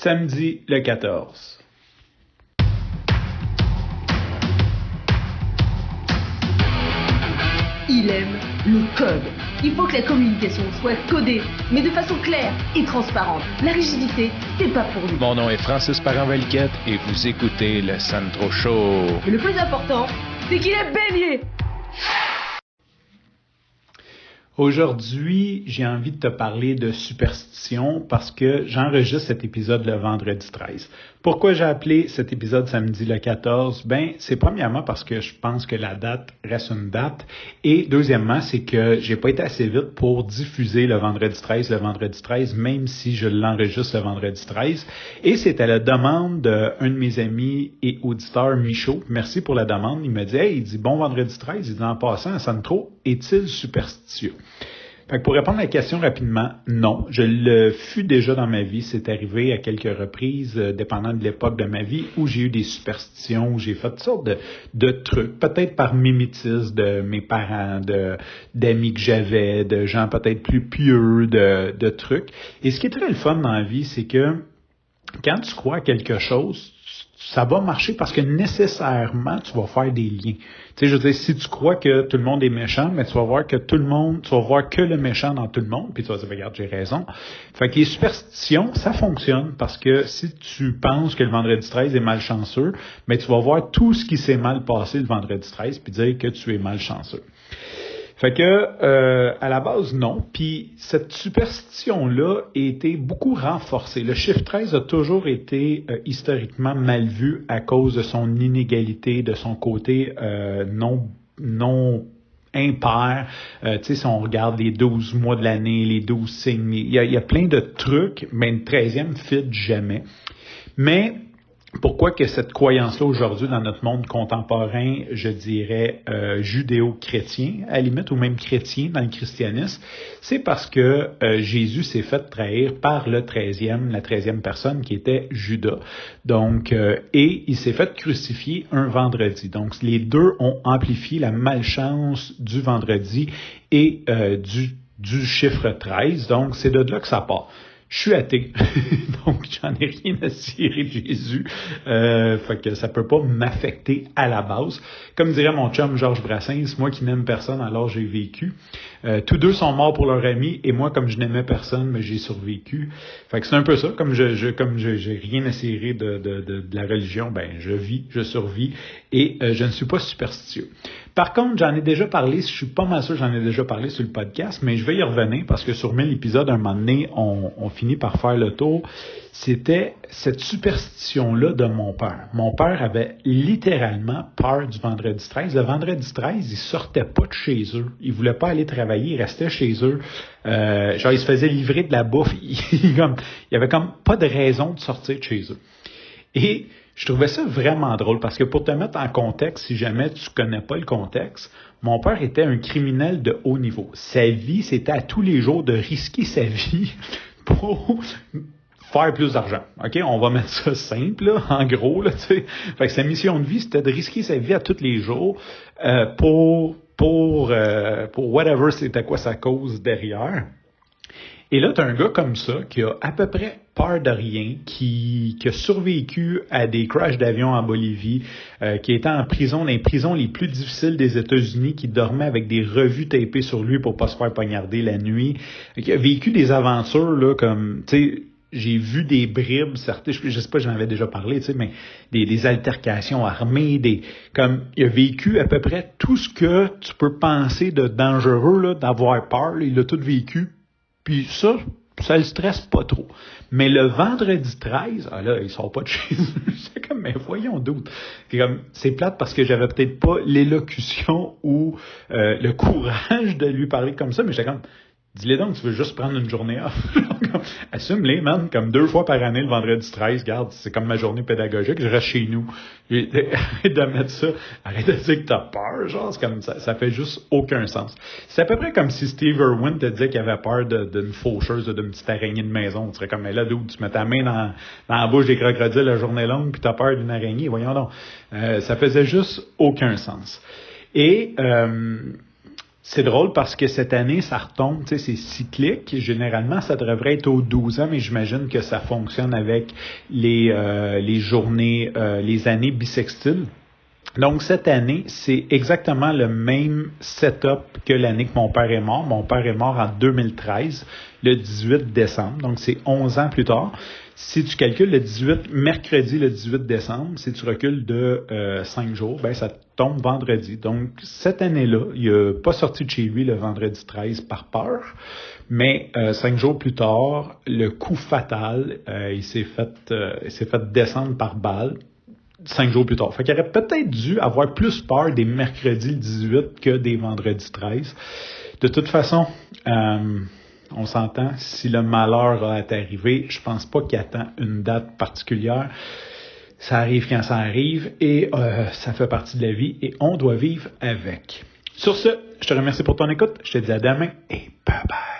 Samedi le 14. Il aime le code. Il faut que la communication soit codée, mais de façon claire et transparente. La rigidité, c'est pas pour lui. Mon nom est Francis Parent-Valquette et vous écoutez le Sandro Show. Mais le plus important, c'est qu'il est bélier. Aujourd'hui, j'ai envie de te parler de superstition parce que j'enregistre cet épisode le vendredi 13. Pourquoi j'ai appelé cet épisode samedi le 14? C'est premièrement parce que je pense que la date reste une date et deuxièmement, c'est que j'ai pas été assez vite pour diffuser le vendredi 13, même si je l'enregistre le vendredi 13. Et c'est à la demande d'un de mes amis et auditeurs, Michaud. Merci pour la demande. Il me dit, il dit, bon vendredi 13, il dit, en passant, Sandro, est-il superstitieux? Fait que pour répondre à la question rapidement, non. Je le fus déjà dans ma vie. C'est arrivé à quelques reprises, dépendant de l'époque de ma vie, où j'ai eu des superstitions, où j'ai fait toutes sortes de trucs. Peut-être par mimétisme de mes parents, d'amis que j'avais, de gens peut-être plus pieux, de trucs. Et ce qui est très le fun dans la vie, c'est que quand tu crois à quelque chose, ça va marcher parce que nécessairement, tu vas faire des liens. Tu sais, je veux dire, si tu crois que tout le monde est méchant, mais tu vas voir que tu vas voir que le méchant dans tout le monde, puis tu vas dire, regarde, j'ai raison. Fait que les superstitions, ça fonctionne parce que si tu penses que le vendredi 13 est malchanceux, mais tu vas voir tout ce qui s'est mal passé le vendredi 13 puis dire que tu es malchanceux. Fait que, à la base, non. Puis cette superstition-là a été beaucoup renforcée. Le chiffre 13 a toujours été historiquement mal vu à cause de son inégalité, de son côté non impair. Tu sais, si on regarde les 12 mois de l'année, les 12 signes, il y a plein de trucs, mais le 13e fit jamais. Mais pourquoi que cette croyance-là aujourd'hui dans notre monde contemporain, je dirais judéo-chrétien, à la limite, ou même chrétien dans le christianisme, c'est parce que Jésus s'est fait trahir par la 13e personne qui était Judas. Donc, et il s'est fait crucifier un vendredi. Donc, les deux ont amplifié la malchance du vendredi et du chiffre 13. Donc, c'est de là que ça part. Je suis athée, donc j'en ai rien à cirer de Jésus, fait que ça peut pas m'affecter à la base. Comme dirait mon chum Georges Brassens, moi qui n'aime personne, alors j'ai vécu. Tous deux sont morts pour leur ami, et moi, comme je n'aimais personne, mais j'ai survécu. Fait que c'est un peu ça, comme j'ai rien à cirer de la religion, je vis, je survis, et je ne suis pas superstitieux. Par contre, j'en ai déjà parlé, je suis pas mal sûr que j'en ai déjà parlé sur le podcast, mais je vais y revenir parce que sur 1000 épisodes, un moment donné, on finit par faire le tour. C'était cette superstition-là de mon père. Mon père avait littéralement peur du vendredi 13. Le vendredi 13, ils sortaient pas de chez eux. Ils voulaient pas aller travailler, ils restaient chez eux. Ils se faisaient livrer de la bouffe. Il y avait comme pas de raison de sortir de chez eux. Et je trouvais ça vraiment drôle parce que pour te mettre en contexte, si jamais tu connais pas le contexte, mon père était un criminel de haut niveau. Sa vie, c'était à tous les jours de risquer sa vie pour faire plus d'argent. OK? On va mettre ça simple, là, en gros, là, tu sais. Fait que sa mission de vie, c'était de risquer sa vie à tous les jours pour whatever c'était quoi sa cause derrière. Et là, tu as un gars comme ça qui a à peu près peur de rien, qui a survécu à des crashs d'avion en Bolivie, qui était en prison, dans les prisons les plus difficiles des États-Unis, qui dormait avec des revues tapées sur lui pour pas se faire poignarder la nuit, qui a vécu des aventures là comme, tu sais, j'ai vu des bribes, certains, je sais pas, j'en avais déjà parlé, tu sais, mais des altercations armées, il a vécu à peu près tout ce que tu peux penser de dangereux, là, d'avoir peur, là, il a tout vécu. Puis ça le stresse pas trop. Mais le vendredi 13, là, il sort pas de chez eux. C'est comme, mais voyons doute. C'est plate parce que j'avais peut-être pas l'élocution ou le courage de lui parler comme ça, mais j'étais comme, dis-les donc, tu veux juste prendre une journée off. Assume-les, man, comme 2 fois par année, le vendredi 13, regarde, c'est comme ma journée pédagogique, je reste chez nous. Arrête de mettre ça, arrête de dire que t'as peur, genre, c'est comme ça fait juste aucun sens. C'est à peu près comme si Steve Irwin te disait qu'il avait peur d'une faucheuse, d'une petite araignée de maison. Tu serais comme, mais là, d'où tu mets ta main dans la bouche des crocodiles la journée longue, puis t'as peur d'une araignée, voyons donc. Ça faisait juste aucun sens. Et C'est drôle parce que cette année, ça retombe, tu sais, c'est cyclique. Généralement, ça devrait être aux 12 ans, mais j'imagine que ça fonctionne avec les journées, les années bissextiles. Donc, cette année, c'est exactement le même setup que l'année que mon père est mort. Mon père est mort en 2013, le 18 décembre. Donc, c'est 11 ans plus tard. Si tu calcules mercredi le 18 décembre, si tu recules de 5 jours, ben ça tombe vendredi. Donc, cette année-là, il n'a pas sorti de chez lui le vendredi 13 par peur, mais 5 jours plus tard, le coup fatal, il s'est fait descendre par balle. 5 jours plus tard. Fait qu'il aurait peut-être dû avoir plus peur des mercredis le 18 que des vendredis 13. De toute façon, on s'entend, si le malheur est arrivé, je pense pas qu'il attend une date particulière. Ça arrive quand ça arrive et ça fait partie de la vie et on doit vivre avec. Sur ce, je te remercie pour ton écoute. Je te dis à demain et bye bye.